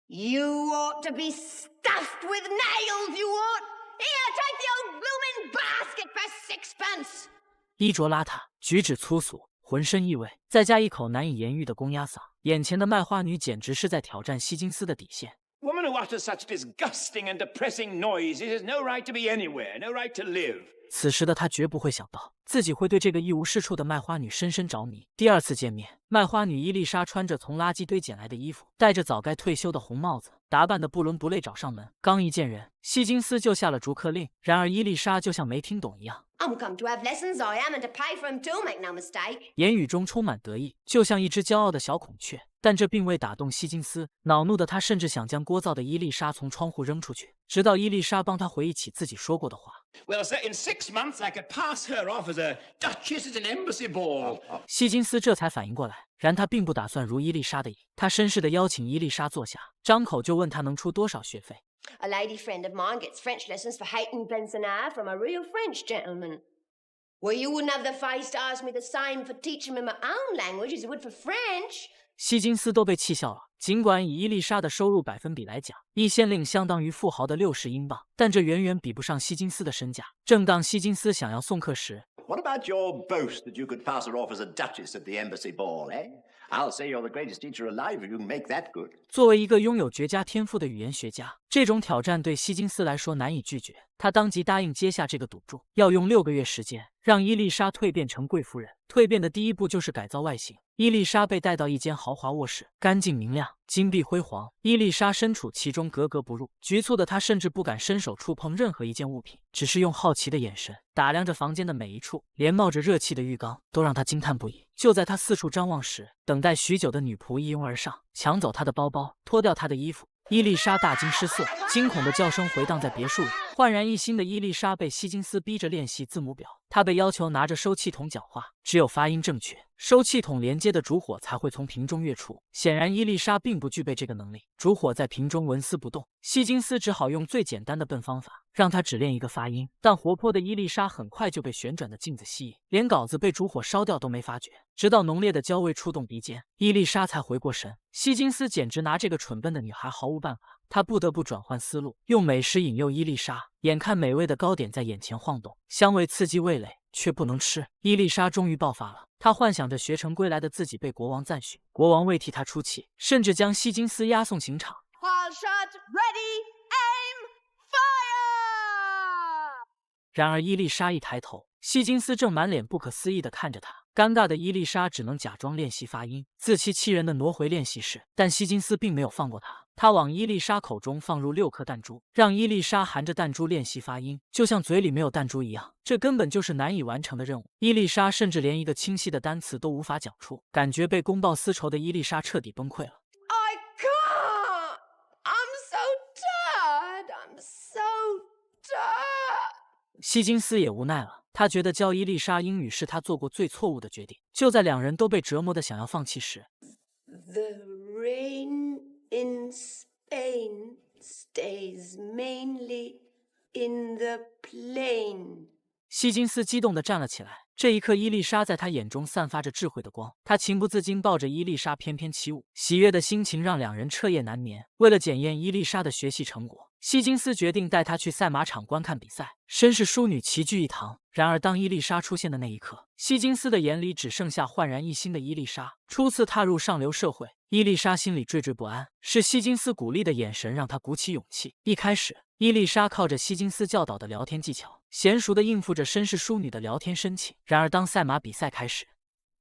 You ought to be stuffed with nails, you ought. Here, take the old bloomin' basket for sixpence. 衣着邋遢，举止粗俗，浑身异味，再加一口难以言喻的公鸭嗓，眼前的卖花女简直是在挑战希金斯的底线。Woman who utters such disgusting and depressing noises has no right to be anywhere, no right to live. 此时的他绝不会想到，自己会对这个一无是处的卖花女深深着迷。第二次见面，卖花女伊丽莎穿着从垃圾堆捡来的衣服，戴着早该退休的红帽子，打扮得不伦不类找上门。刚一见人，希金斯就下了逐客令。然而伊丽莎就像没听懂一样。I'm come to have lessons, I am, and to pay for 'em too, make no mistake. 言语中充满得意，就像一只骄傲的小孔雀。但这并未打动希金斯，恼怒的他甚至想将聒噪的伊丽莎从窗户扔出去，直到伊丽莎帮他回忆起自己说过的话。Well, sir, in 6 months I could pass her off as a duchess at an embassy ball. 希金斯这才反应过来，然他并不打算如伊丽莎的意，他绅士地邀请伊丽莎坐下，张口就问她能出多少学费。A lady friend of mine gets French lessons for 18p an hour from a real French gentleman. Well, you wouldn't have the face to ask me the same for teaching me my own language as you would for French. 希金斯都被气笑了。尽管以伊丽莎的收入百分比来讲，一先令相当于富豪的60英镑，但这远远比不上希金斯的身价。正当希金斯想要送客时， What about your boast that you could pass her off as a duchess at the embassy ball, eh? I'll say you're the greatest teacher alive if you can make that good. 作为一个拥有绝佳天赋的语言学家，这种挑战对希金斯来说难以拒绝。他当即答应接下这个赌注，要用6个月时间让伊丽莎蜕变成贵夫人。蜕变的第一步就是改造外形。伊丽莎被带到一间豪华卧室，干净明亮，金碧辉煌。伊丽莎身处其中，格格不入。局促的她甚至不敢伸手触碰任何一件物品，只是用好奇的眼神打量着房间的每一处，连冒着热气的浴缸都让她惊叹不已。就在她四处张望时，等待许久的女仆一拥而上，抢走她的包包，脱掉她的衣服。伊丽莎大惊失色，惊恐的叫声回荡在别墅里。焕然一新的伊丽莎被希金斯逼着练习字母表，她被要求拿着收气筒讲话，只有发音正确，收气筒连接的烛火才会从瓶中跃出。显然伊丽莎并不具备这个能力，烛火在瓶中纹丝不动。希金斯只好用最简单的笨方法，让她只练一个发音。但活泼的伊丽莎很快就被旋转的镜子吸引，连稿子被烛火烧掉都没发觉。直到浓烈的焦味触动鼻尖，伊丽莎才回过神。希金斯简直拿这个蠢笨的女孩毫无办法，他不得不转换思路，用美食引诱伊丽莎。眼看美味的糕点在眼前晃动，香味刺激味蕾，却不能吃。伊丽莎终于爆发了，她幻想着学成归来的自己被国王赞许，国王为替她出气，甚至将希金斯押送刑场。Fire shot, ready, aim, fire! 然而伊丽莎一抬头，希金斯正满脸不可思议地看着她。尴尬的伊丽莎只能假装练习发音，自欺欺人地挪回练习室。但希金斯并没有放过她，他往伊丽莎口中放入6颗弹珠，让伊丽莎含着弹珠练习发音，就像嘴里没有弹珠一样。这根本就是难以完成的任务。伊丽莎甚至连一个清晰的单词都无法讲出，感觉被公报私仇的伊丽莎彻底崩溃了。I can't! I'm so tired! I'm so tired! 希金斯也无奈了，他觉得教伊丽莎英语是他做过最错误的决定。就在两人都被折磨得想要放弃时， The rain in Spain stays mainly in the plain. 希金斯激动地站了起来。这一刻，伊丽莎在他眼中散发着智慧的光，他情不自禁抱着伊丽莎翩翩起舞，喜悦的心情让两人彻夜难眠。为了检验伊丽莎的学习成果，希金斯决定带她去赛马场观看比赛。绅士淑女齐聚一堂。然而当伊丽莎出现的那一刻，希金斯的眼里只剩下焕然一新的伊丽莎。初次踏入上流社会，伊丽莎心里惴惴不安，是希金斯鼓励的眼神让她鼓起勇气。一开始，伊丽莎靠着希金斯教导的聊天技巧，娴熟地应付着绅士淑女的聊天深情。然而当赛马比赛开始，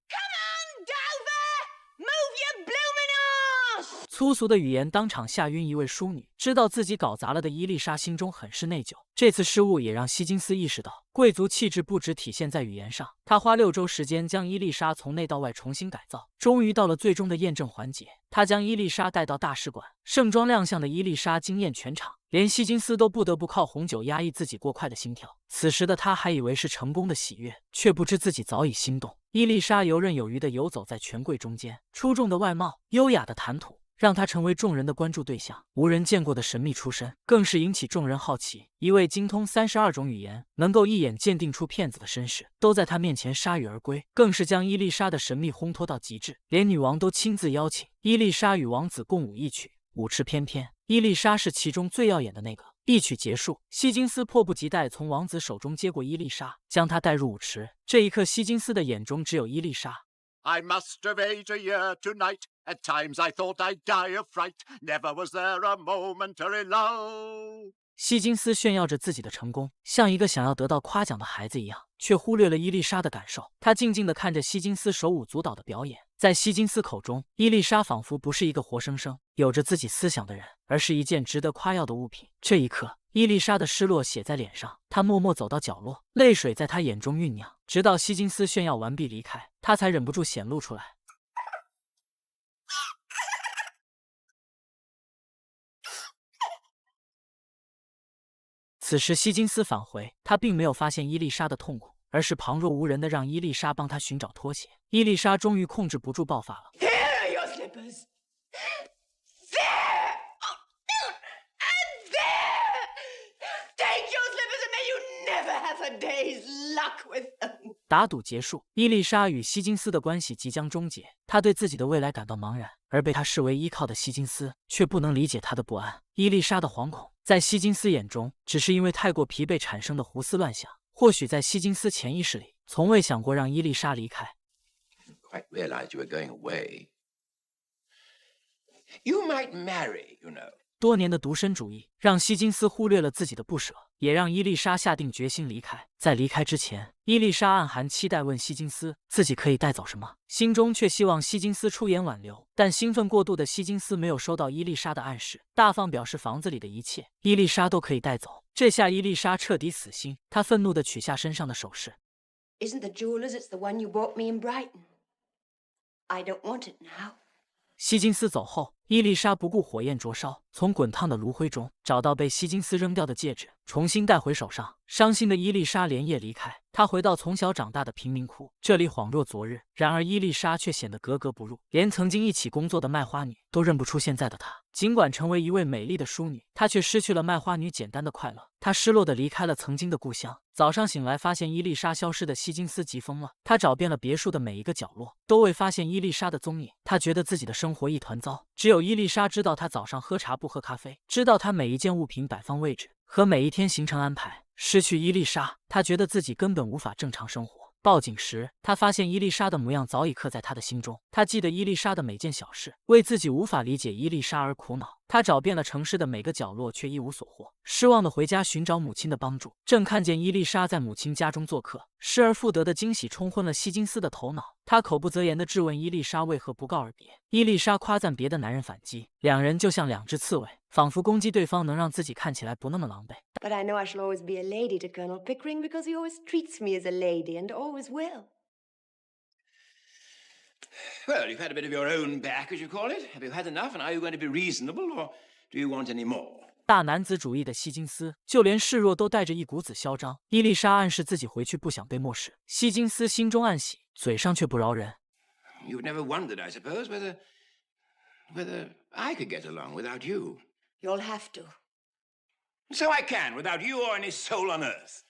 Come on, Dover! Move your blooming arse! 粗俗的语言当场吓晕一位淑女。知道自己搞砸了的伊丽莎心中很是内疚。这次失误也让希金斯意识到，贵族气质不只体现在语言上。他花6周时间将伊丽莎从内到外重新改造，终于到了最终的验证环节。他将伊丽莎带到大使馆，盛装亮相的伊丽莎惊艳全场，连希金斯都不得不靠红酒压抑自己过快的心跳。此时的他还以为是成功的喜悦，却不知自己早已心动。伊丽莎游刃有余地游走在权贵中间，出众的外貌，优雅的谈吐，让她成为众人的关注对象。无人见过的神秘出身，更是引起众人好奇。一位精通32种语言，能够一眼鉴定出骗子的绅士，都在他面前铩羽而归，更是将伊丽莎的神秘烘托到极致。连女王都亲自邀请伊丽莎与王子共舞一曲。舞池翩翩，伊丽莎是其中最耀眼的那个。一曲结束，希金斯迫不及待从王子手中接过伊丽莎，将她带入舞池。这一刻，希金斯的眼中只有伊丽莎。I must have aged a year tonight. At times I thought I'd die of fright. Never was there a momentary lull. 希金斯炫耀着自己的成功，像一个想要得到夸奖的孩子一样，却忽略了伊丽莎的感受。他静静地看着希金斯手舞足蹈的表演，在希金斯口中，伊丽莎仿佛不是一个活生生有着自己思想的人，而是一件值得夸耀的物品。这一刻，伊丽莎的失落写在脸上，她默默走到角落，泪水在她眼中酝酿，直到希金斯炫耀完毕离开，她才忍不住显露出来。此时，希金斯返回，他并没有发现伊丽莎的痛苦，而是旁若无人的让伊丽莎帮他寻找拖鞋。伊丽莎终于控制不住爆发了。Here are your slippers. There! And there! Take your slippers and may you never have a day's luck with them. 打赌结束，伊丽莎与希金斯的关系即将终结。她对自己的未来感到茫然，而被她视为依靠的希金斯却不能理解她的不安。伊丽莎的惶恐，在希金斯眼中，只是因为太过疲惫产生的胡思乱想。或许在希金斯潜意识里，从未想过让伊丽莎离开。Quite realized you were going away. You might marry, you know. 多年的独身主义让希金斯忽略了自己的不舍，也让伊丽莎下定决心离开。在离开之前，伊丽莎暗含期待问希金斯自己可以带走什么，心中却希望希金斯出言挽留。但兴奋过度的希金斯没有收到伊丽莎的暗示，大方表示房子里的一切伊丽莎都可以带走。这下伊丽莎彻底死心，她愤怒地取下身上的首饰。 Isn't the jeweller's? It's the one you bought me in Brighton. I don't want it now. 希金斯走后，伊丽莎不顾火焰灼烧，从滚烫的炉灰中找到被希金斯扔掉的戒指，重新戴回手上。伤心的伊丽莎连夜离开，她回到从小长大的贫民窟，这里恍若昨日。然而伊丽莎却显得格格不入，连曾经一起工作的卖花女都认不出现在的她。尽管成为一位美丽的淑女，她却失去了卖花女简单的快乐。她失落地离开了曾经的故乡。早上醒来，发现伊丽莎消失的希金斯急疯了。他找遍了别墅的每一个角落，都未发现伊丽莎的踪影。他觉得自己的生活一团糟，只有伊丽莎知道他早上喝茶不喝咖啡，知道他每一件物品摆放位置和每一天行程安排。失去伊丽莎，他觉得自己根本无法正常生活。报警时，他发现伊丽莎的模样早已刻在他的心中。他记得伊丽莎的每件小事，为自己无法理解伊丽莎而苦恼。他找遍了城市的每个角落，却一无所获。失望的回家寻找母亲的帮助，正看见伊丽莎在母亲家中做客。失而复得的惊喜冲昏了希金斯的头脑，他口不择言地质问伊丽莎为何不告而别。伊丽莎夸赞别的男人反击，两人就像两只刺猬，仿佛攻击对方能让自己看起来不那么狼狈。But I know I shall always be a lady to Colonel Pickering because he always treats me as a lady and always will. Well, you've had a bit of your own back, as you call it. Have you had enough, and are you going to be reasonable, or do you want any more? 大男子主义的希金斯，就连示弱都带着一股子嚣张。伊丽莎暗示自己回去不想被漠视，希金斯心中暗喜，嘴上却不饶人。You've never wondered, I suppose, whether I could get along without you. You'll have to. So I can, without you or any soul on earth.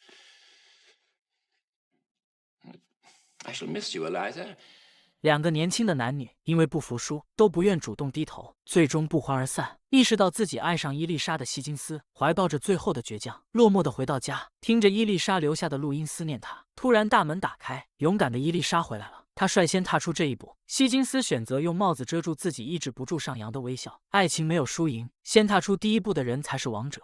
I shall miss you, Eliza. 两个年轻的男女因为不服输，都不愿主动低头，最终不欢而散。意识到自己爱上伊丽莎的希金斯，怀抱着最后的倔强，落寞地回到家，听着伊丽莎留下的录音，思念她。突然大门打开，勇敢的伊丽莎回来了。她率先踏出这一步。希金斯选择用帽子遮住自己抑制不住上扬的微笑。爱情没有输赢，先踏出第一步的人才是王者。